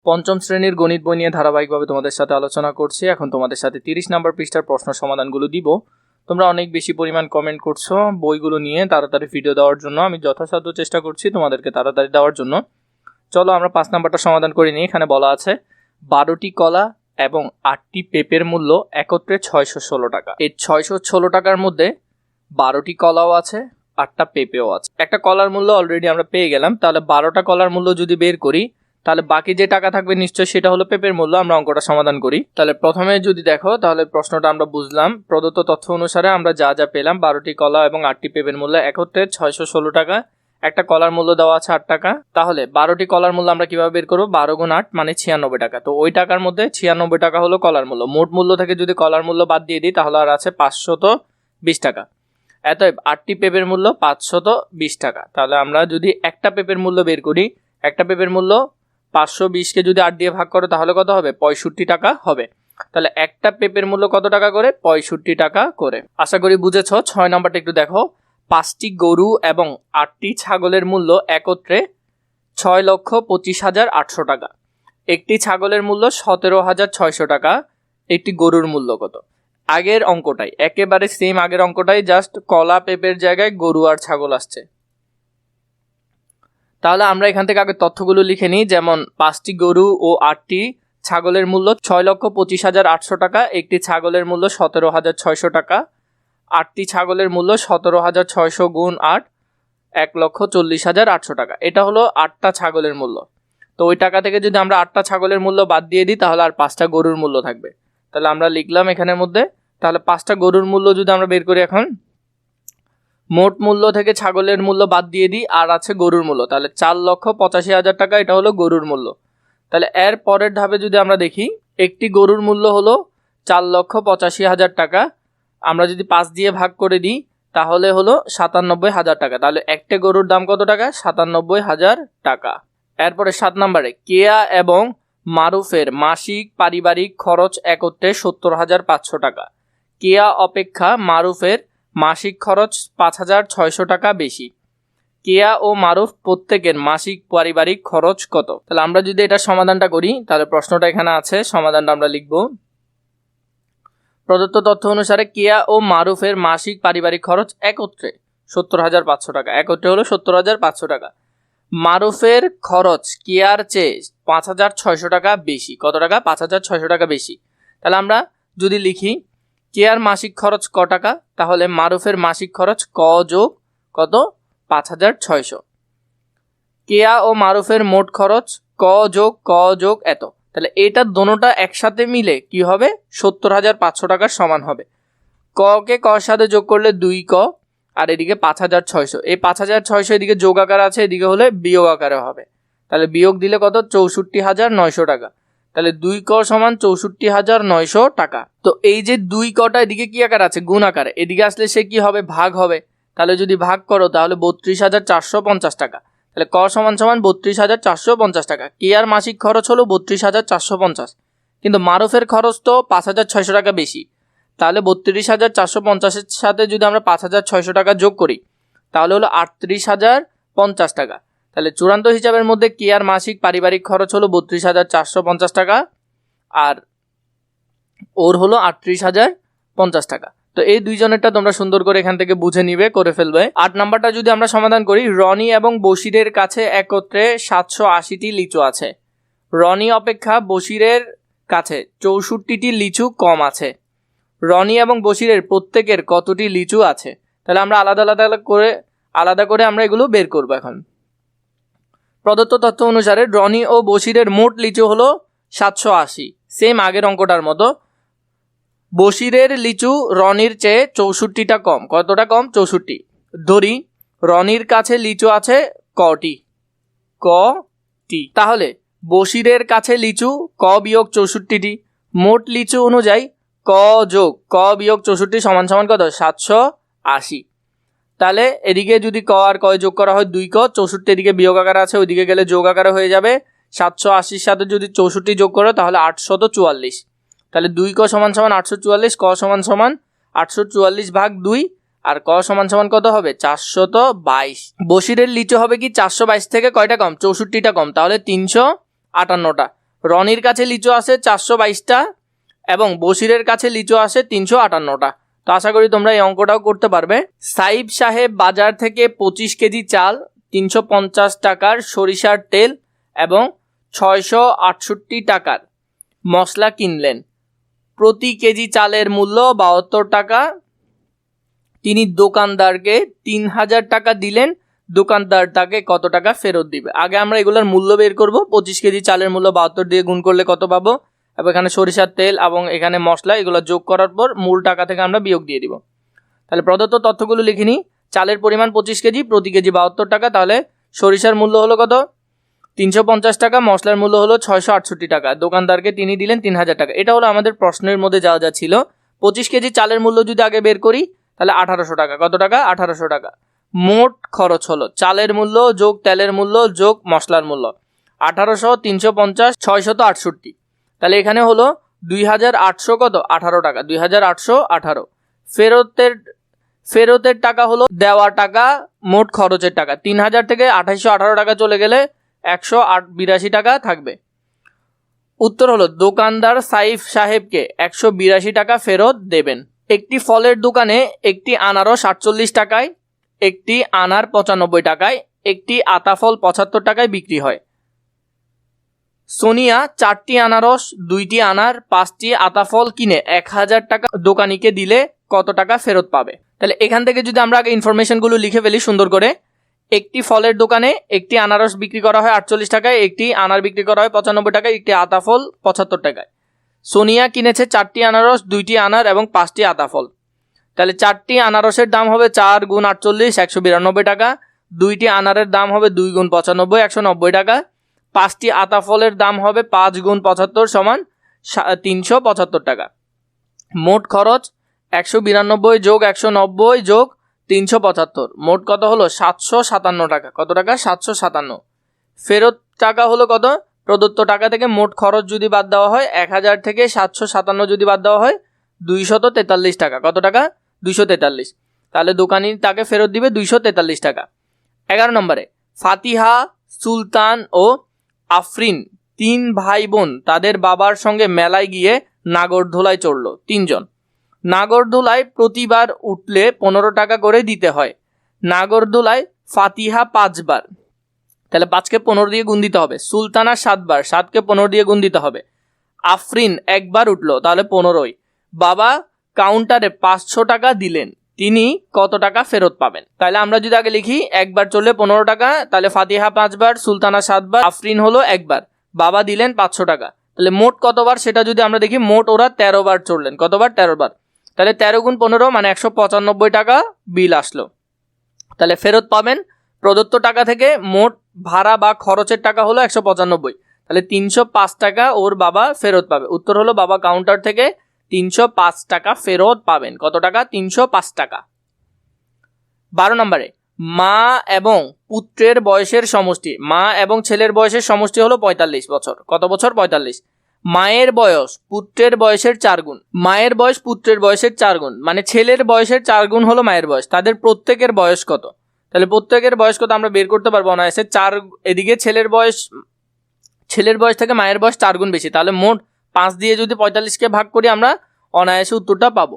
পঞ্চম শ্রেণীর গণিত বই নিয়ে ধারাবাহিকভাবে তোমাদের সাথে আলোচনা করছি। এখন তোমাদের সাথে 30 নম্বর পৃষ্ঠার প্রশ্ন সমাধানগুলো দিব। তোমরা অনেক বেশি পরিমাণ কমেন্ট করছো বইগুলো নিয়ে তাড়াতাড়ি ভিডিও দেওয়ার জন্য। আমি যথাসাধ্য চেষ্টা করছি তোমাদেরকে তাড়াতাড়ি দেওয়ার জন্য। চলো আমরা 5 নম্বরটা সমাধান করে নিই। এখানে বলা আছে 12টি কলা এবং 8টি পেঁপের মূল্য একত্রে 616 টাকা। এই 616 টাকার মধ্যে 12টি কলাও আছে, 8টা পেঁপেও আছে। একটা কলার মূল্য অলরেডি আমরা পেয়ে গেলাম, তাহলে 12টা কলার মূল্য যদি বের করি তাহলে বাকি যে টাকা থাকবে নিশ্চয় সেটা হলো পেঁপের মূল্য। আমরা অঙ্কটা সমাধান করি। তাহলে প্রথমে যদি দেখো তাহলে প্রশ্নটা আমরা বুঝলাম। প্রদত্ত তথ্য অনুসারে আমরা যা যা পেলাম, 12টি কলা এবং 8টি পেঁপের মূল্য একত্রে 616 টাকা। একটা কলার মূল্য দেওয়া আছে 8 টাকা। তাহলে 12টি কলার মূল্য আমরা কিভাবে বের করবো? 12 গুণ 8 মানে 96 টাকা। তো ওই টাকার মধ্যে 96 টাকা হলো কলার মূল্য। মোট মূল্য থেকে যদি কলার মূল্য বাদ দিয়ে দিই তাহলে আর আছে 520 টাকা। অতএব 8টি পেঁপের মূল্য 520 টাকা। তাহলে আমরা যদি একটা পেঁপের মূল্য বের করি, একটা পেঁপের মূল্য 520কে যদি 8 দিয়ে ভাগ করো তাহলে কত হবে? 65 টাকা হবে। তাহলে একটা পেঁপের মূল্য কত টাকা করে? 65 টাকা করে। আশা করি বুঝেছো। 6 নম্বরটা একটু দেখো। 5টি গরু এবং 8টি ছাগলের মূল্য একত্রে 6,25,800 টাকা। একটি ছাগলের মূল্য 17,600 টাকা। একটি গরুর মূল্য কত? আগের অঙ্কটাই একেবারে সেম, আগের অঙ্কটাই, জাস্ট কলা পেঁপের জায়গায় গরু আর ছাগল আসছে। তাহলে আমরা এখান থেকে আগে তথ্যগুলো লিখে নিই। যেমন 5টি গরু ও 8টি ছাগলের মূল্য 6,25,800 টাকা। একটি ছাগলের মূল্য 17,600 টাকা। 8টি ছাগলের মূল্য 17,600 গুণ 8 1,40,800 টাকা। এটা হলো 8টা ছাগলের মূল্য। তো ওই টাকা থেকে যদি আমরা 8টা ছাগলের মূল্য বাদ দিয়ে দিই তাহলে আর 5টা গরুর মূল্য থাকবে। তাহলে আমরা লিখলাম এখানের মধ্যে। তাহলে 5টা গরুর মূল্য যদি আমরা বের করি, এখন মোট মূল্য থেকে ছাগলের মূল্য বাদ দিয়ে দিই, আর আছে গরুর মূল্য। তাহলে 4,85,000 টাকা, এটা হলো গরুর মূল্য। তাহলে এর পরের ধাপে যদি আমরা দেখি, একটি গরুর মূল্য হলো 4,85,000 টাকা। আমরা যদি 5 দিয়ে ভাগ করে দিই তাহলে হলো 97,000 টাকা। তাহলে একটা গরুর দাম কত টাকা? 97,000 টাকা। এরপরে 7 নম্বরে কেয়া এবং মারুফের মাসিক পারিবারিক খরচ একত্রে 70,500 টাকা। কেয়া অপেক্ষা মারুফের মাসিক খরচ 5,600 টাকা বেশি। কেয়া ও মারুফ প্রত্যেকের মাসিক পারিবারিক খরচ কত? তাহলে আমরা যদি এটা সমাধানটা করি তাহলে প্রশ্নটা এখানে আছে, সমাধানটা আমরা লিখব। প্রদত্ত তথ্য অনুসারে কেয়া ও মারুফের মাসিক পারিবারিক খরচ একত্রে 70,500 টাকা। একত্রে হলো 70,500 টাকা। মারুফের খরচ কেয়ার চেয়ে 5,600 টাকা বেশি। কত টাকা? 5,600 টাকা বেশি। তাহলে আমরা যদি লিখি কেয়ার মাসিক খরচ ক টাকা, তাহলে মারুফের মাসিক খরচ ক যোগ কত? 5,600। কেয়া ও মারুফের মোট খরচ ক যোগ এত। তাহলে এটা দোনোটা একসাথে মিলে কি হবে? 70,500 টাকার সমান হবে। ক কে কর সাথে যোগ করলে 2 ক, আর এদিকে 5,600। এই 5,600 এদিকে যোগ আকারে আছে, এদিকে হলে বিয়োগ আকারে হবে। তাহলে বিয়োগ দিলে কত? 64,900 টাকা। তাহলে 2 ক সমান 64,900 টাকা। তো এই যে 2 কটা এদিকে কি আকার আছে? গুণ আকারে। এদিকে আসলে সে কি হবে? ভাগ হবে। তাহলে যদি ভাগ করো তাহলে 32,450 টাকা। তাহলে ক সমান 32,450 টাকা। কেয়ার মাসিক খরচ হলো 32,450, কিন্তু মারুফের খরচ তো 5,600 টাকা বেশি। তাহলে 32,450-এর সাথে যদি আমরা 5,600 টাকা যোগ করি তাহলে হলো 38,050 টাকা। তাহলে চূড়ান্ত হিসাবের মধ্যে কেয়ার মাসিক পারিবারিক খরচ হলো 32,450 টাকা আর ওর হলো 38,050 টাকা। তো এই দুইজনেরটা তোমরা সুন্দর করে এখান থেকে বুঝে নিবে, করে ফেলবে। 8 নাম্বারটা যদি আমরা সমাধান করি, রনি এবং বশিরের কাছে একত্রে 780টি লিচু আছে। রনি অপেক্ষা বশিরের কাছে 64টি লিচু কম আছে। রনি এবং বশিরের প্রত্যেকের কতটি লিচু আছে? তাহলে আমরা আলাদা করে আমরা এগুলো বের করব। এখন প্রদত্ত তথ্য অনুসারে রনি ও বশিরের মোট লিচু হলো 780। সেম আগের অঙ্কটার মতো। বশিরের লিচু রনির চেয়ে 64টা কম। কতটা কম? 64। ধরি রনির কাছে লিচু আছে কটি? তাহলে বশিরের কাছে লিচু ক বিয়োগ 64টি। মোট লিচু অনুযায়ী ক যোগ ক বিয়োগ 64 সমান সমান কত? 780। তাহলে এদিকে যদি ক আর ক যোগ করা হয় 2 ক, 64 এদিকে বিয়োগ আকারে আছে, ওইদিকে গেলে যোগ আকারে হয়ে যাবে। 780-র সাথে যদি 64 যোগ করো তাহলে 844। তাহলে 2 ক সমান সমান 844, ক সমান সমান 844 ভাগ 2, আর ক সমান সমান কত হবে? 422। বশিরের লিচু হবে কি 422 থেকে কয়টা কম? 64টা কম। তাহলে 358টা। রনির কাছে লিচু আছে 422টা এবং বশিরের কাছে লিচু আছে 358টা। তো আশা করি তোমরা এই অঙ্কটাও করতে পারবে। সাইব সাহেব বাজার থেকে 25 কেজি চাল, 350 টাকার সরিষার তেল এবং 668 টাকার মশলা কিনলেন। প্রতি কেজি চালের মূল্য 72 টাকা। তিনি দোকানদারকে 3000 টাকা দিলেন, দোকানদার তাকে কত টাকা ফেরত দিবে? আগে আমরা এগুলোর মূল্য বের করব। 25 কেজি চালের মূল্য 72 দিয়ে গুণ করলে কত পাবো, এবং এখানে সরিষার তেল এবং এখানে মশলা, এগুলো যোগ করার পর মূল টাকা থেকে আমরা বিয়োগ দিয়ে দিব। তাহলে প্রদত্ত তথ্যগুলো লিখে নিই। চালের পরিমাণ 25 কেজি, প্রতি কেজি 72 টাকা, তাহলে সরিষার মূল্য হলো কত? 350 টাকা, মশলার মূল্য হলো 668 টাকা, দোকানদারকে তিনি দিলেন 3000 টাকা। এটা হলো আমাদের প্রশ্নের মধ্যে যা ছিল। 25 কেজি চালের মূল্য যদি আগে বের করি তাহলে 1800 টাকা। কত টাকা? 1800 টাকা। মোট খরচ হলো চালের মূল্য যোগ তেলের মূল্য যোগ মশলার মূল্য 1800, 350, 668। তাহলে এখানে হলো 2800 কত? 18 টাকা। 2818। ফেরতের টাকা হলো দেওয়া টাকা, মোট খরচের টাকা। 3000 থেকে 2818 টাকা চলে গেলে 182 টাকা থাকবে। উত্তর হলো দোকানদার সাইফ সাহেবকে 182 টাকা ফেরত দেবেন। একটি ফলের দোকানে একটি আনারস 48 টাকায়, একটি আনার 95 টাকায়, একটি আতাফল 75 টাকায় বিক্রি হয়। সোনিয়া 4টি আনারস, 2টি আনার, 5টি আতাফল কিনে 1000 টাকা দোকানিকে দিলে কত টাকা ফেরত পাবে? তাহলে এখান থেকে যদি আমরা আগে ইনফরমেশনগুলো লিখে ফেলি সুন্দর করে। একটি ফলের দোকানে একটি আনারস বিক্রি করা হয় 48 টাকায়, একটি আনার বিক্রি করা হয় 95 টাকায়, একটি আতাফল 75 টাকায়। সোনিয়া কিনেছে 4টি আনারস, 2টি আনার এবং 5টি আতাফল। তাহলে 4টি আনারসের দাম হবে 4 গুণ 48, 192 টাকা। 2টি আনারের দাম হবে 2 গুণ 95, 190 টাকা। 5টি আতাফলের দাম হবে 5 গুণ 75 সমান 375 টাকা। মোট খরচ 192 যোগ 190 যোগ 375, মোট কত হলো? 757 টাকা। কত টাকা? 757। ফেরত টাকা হলো কত? প্রদত্ত টাকা থেকে মোট খরচ যদি বাদ দেওয়া হয় 1000 থেকে 757 যদি বাদ দেওয়া হয় 243 টাকা। কত টাকা? 243। তাহলে দোকানি তাকে ফেরত দিবে 243 টাকা। 11 নম্বরে ফাতিহা, সুলতান ও আফরিন 3 ভাই বোন তাদের বাবার সঙ্গে মেলায় গিয়ে নাগরদোলায় চড়ল। 3 জন। নাগরদোলায় প্রতিবার উঠলে 15 টাকা করে দিতে হয়। নাগরদোলায় ফাতিহা 5 বার, তাহলে 5কে 15 দিয়ে গুণ দিতে হবে। সুলতানা 7 বার, 7কে 15 দিয়ে গুণ দিতে হবে। আফরিন একবার উঠলো, তাহলে 15ই। বাবা কাউন্টারে 500 টাকা দিলেন, তিনি কত টাকা ফেরত পাবেন? তাহলে আমরা যদি আগে লিখি, একবার চললে 15 টাকা, তাহলে ফাতিহা 5 বার, সুলতানা 7 বার, আফরিন হলো একবার, বাবা দিলেন 500 টাকা। তাহলে মোট কতবার সেটা যদি আমরা দেখি, মোট ওরা 13 বার চললেন। কতবার? 13 বার। তাহলে 13 গুণ 15 মানে 195 টাকা বিল আসলো। তাহলে ফেরত পাবেন প্রদত্ত টাকা থেকে মোট ভাড়া বা খরচের টাকা হলো 195। তাহলে 305 টাকা ওর বাবা ফেরত পাবে। উত্তর হলো বাবা কাউন্টার থেকে 305 টাকা ফেরত পাবেন। কত টাকা? 305 টাকা। 12 নম্বরে মা এবং পুত্রের বয়সের সমষ্টি। মা এবং ছেলের বয়সের সমষ্টি হলো 45 বছর। কত বছর? 45। মায়ের বয়স পুত্রের বয়সের 4 গুণ। মায়ের বয়স পুত্রের বয়সের 4 গুণ, মানে ছেলের বয়সের 4 গুণ হলো মায়ের বয়স। তাদের প্রত্যেকের বয়স কত? তাহলে প্রত্যেকের বয়স কত আমরা বের করতে পারবো অনায়াসে। 4, এদিকে ছেলের বয়স থেকে মায়ের বয়স 4 গুণ বেশি, তাহলে মোট 5 দিয়ে যদি 45কে ভাগ করি আমরা অনায়াসে উত্তরটা পাবো।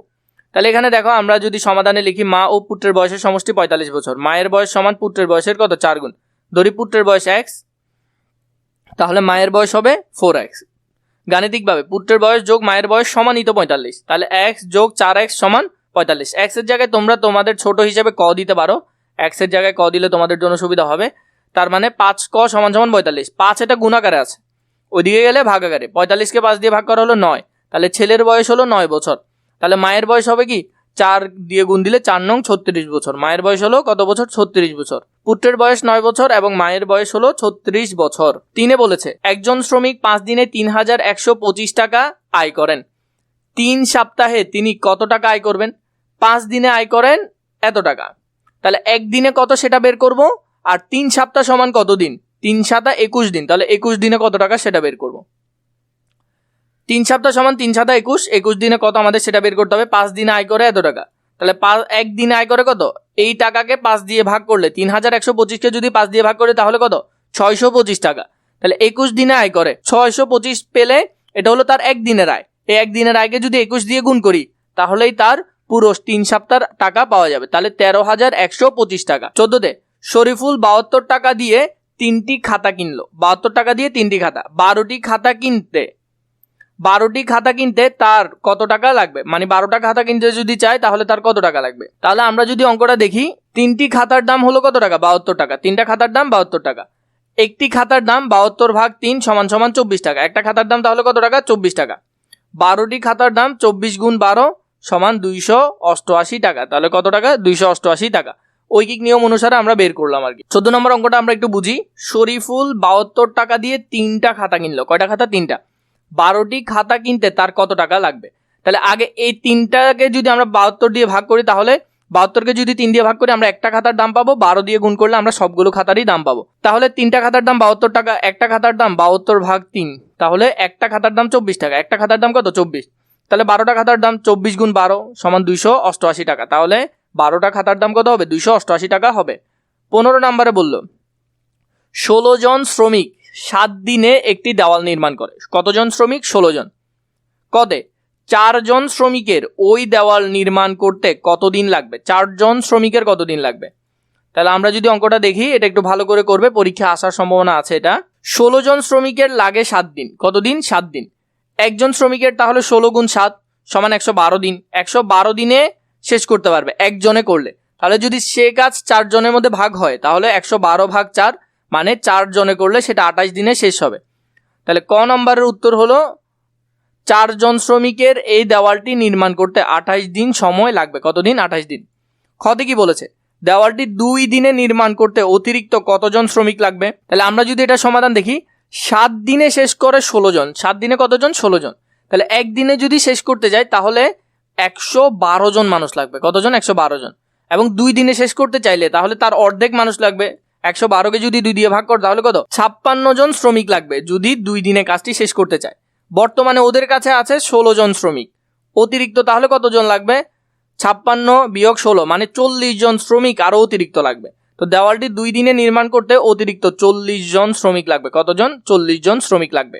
তাহলে এখানে দেখো, আমরা যদি সমাধানে লিখি মা ও পুত্রের বয়সের সমষ্টি 45 বছর, মায়ের বয়স সমান পুত্রের বয়সের কত? 4 গুণ। ধরি পুত্রের বয়স x, তাহলে মায়ের বয়স হবে 4x। গাণিতিকভাবে পুত্রের বয়স যোগ মায়ের বয়স সমানই তো 45, তাহলে x যোগ 4x সমান 45। x এর জায়গায় তোমরা তোমাদের ছোট হিসেবে ক দিতে পারো, x এর জায়গায় ক দিলে তোমাদের জন্য সুবিধা হবে। তার মানে 5ক সমান 45। 5 এটা গুণাকারে আছে, ওইদিকে গেলে ভাগাকারে। 45কে 5 দিয়ে ভাগ করা হলো 9, তাহলে ছেলের বয়স হলো 9 বছর। তাহলে মায়ের বয়স হবে কি? 4 দিয়ে গুণ দিলে 4 নং 36 বছর। মায়ের বয়স হলো কত বছর? 36 বছর। পুত্রের বয়স 9 বছর এবং মায়ের বয়স হলো 36 বছর। 3 বলেছে একজন শ্রমিক 5 দিনে 3125 টাকা আয় করেন। 3 সপ্তাহে তিনি কত টাকা আয় করবেন? 5 দিনে আয় করেন এত টাকা, তাহলে একদিনে কত সেটা বের করব। আর 3 সপ্তাহ সমান কত দিন? 3 সাতা 21 দিন, তাহলে 21 দিনে কত টাকা সেটা বের করব। 3 সপ্তাহ সমান 3 সাতা 21, 21 দিনে কত আমাদের সেটা বের করতে হবে। 5 দিনে আয় করে এত টাকা, তাহলে এক দিনে আয় করে কত? এই টাকাকে 5 দিয়ে ভাগ করলে 3125কে যদি 5 দিয়ে ভাগ করে তাহলে কত? 625 টাকা। তাহলে 21 দিনে আয় করে 625 পেলে এটা হলো তার একদিনের আয়। এই একদিনের আয়কে যদি 21 দিয়ে গুণ করি তাহলেই তার পুরো 3 সপ্তাহের টাকা পাওয়া যাবে। তাহলে 13,125 টাকা। 14তে শরীফুল 72 টাকা দিয়ে 3টি খাতা কিনলো। 72 টাকা দিয়ে 3টি খাতা। 12টি খাতা কিনতে তার কত টাকা লাগবে? মানে 12টা খাতা কিনতে যদি চাই তাহলে তার কত টাকা লাগবে? তাহলে আমরা যদি অঙ্কটা দেখি, 3টি খাতার দাম হলো কত টাকা? 72 টাকা। 3টা খাতার দাম 72 টাকা। একটি খাতার দাম 72 ভাগ 3 সমান 24 টাকা। একটা খাতার দাম তাহলে কত টাকা? 24 টাকা। 12টি খাতার দাম 24 গুণ 12 সমান 288 টাকা। তাহলে কত টাকা? 288 টাকা। ঐকিক নিয়ম অনুসারে আমরা বের করলাম আর কি। 14 নম্বর অঙ্কটা আমরা একটু বুঝি। শরীফুল 72 টাকা দিয়ে 3টা খাতা কিনলো। কয়টা খাতা? 3টা। 12টি খাতা কিনতে তার কত টাকা লাগবে? তাহলে আগে এই 3টাকে যদি আমরা 72 দিয়ে ভাগ করি, তাহলে 72কে যদি 3 দিয়ে ভাগ করি আমরা একটা খাতার দাম পাবো, 12 দিয়ে গুণ করলে আমরা সবগুলো খাতারই দাম পাবো। তাহলে 3টা খাতার দাম 72 টাকা, একটা খাতার দাম 72 ভাগ 3, তাহলে একটা খাতার দাম 24 টাকা। একটা খাতার দাম কত? 24। তাহলে 12টা খাতার দাম 24 গুণ 12 সমান 288 টাকা। তাহলে 12টা খাতার দাম কত হবে? 288 টাকা হবে। 15 নম্বরে বলল 16 জন শ্রমিক 7 দিনে একটি দেওয়াল নির্মাণ করে। কতজন শ্রমিক? 16 জন। কদে 4 জন শ্রমিকের ওই দেওয়াল নির্মাণ করতে কতদিন লাগবে? 4 জন শ্রমিকের কতদিন লাগবে? তাহলে আমরা যদি অঙ্কটা দেখি, এটা একটু ভালো করে করবে, পরীক্ষা আসার সম্ভাবনা আছে এটা। 16 জন শ্রমিকের লাগে 7 দিন। কতদিন? 7 দিন। একজন শ্রমিকের তাহলে 16 গুণ 7 সমান 112 দিন। 112 দিনে শেষ করতে পারবে একজনে করলে। তাহলে যদি সে কাজ 4 জনের মধ্যে ভাগ হয় তাহলে 112 ভাগ 4 মানে 4 জনে করলে সেটা 28 দিনে শেষ হবে। তাহলে ক নম্বরের উত্তর হলো 4 জন শ্রমিকের এই দেওয়ালটি নির্মাণ করতে 28 দিন সময় লাগবে। কতদিন? 28 দিন। খতে কি বলেছে? দেওয়ালটি 2 দিনে নির্মাণ করতে অতিরিক্ত কতজন শ্রমিক লাগবে? তাহলে আমরা যদি এটা সমাধান দেখি, 7 দিনে শেষ করে 16 জন। 7 দিনে কতজন? 16 জন। তাহলে একদিনে যদি শেষ করতে যাই তাহলে 112 জন মানুষ লাগবে। কতজন? 112 জন। এবং 2 দিনে শেষ করতে চাইলে তাহলে তার অর্ধেক মানুষ লাগবে। 112কে যদি 2 দিয়ে ভাগ কর তাহলে কত? 56 জন শ্রমিক লাগবে যদি 2 দিনে কাজটি শেষ করতে চায়। বর্তমানে ওদের কাছে আছে 16 জন শ্রমিক। অতিরিক্ত তাহলে কতজন লাগবে? 56 বিয়োগ 16 মানে 40 জন শ্রমিক আরো অতিরিক্ত লাগবে। তো দেওয়ালটি 2 দিনে নির্মাণ করতে অতিরিক্ত 40 জন শ্রমিক লাগবে। কতজন? 40 জন শ্রমিক লাগবে।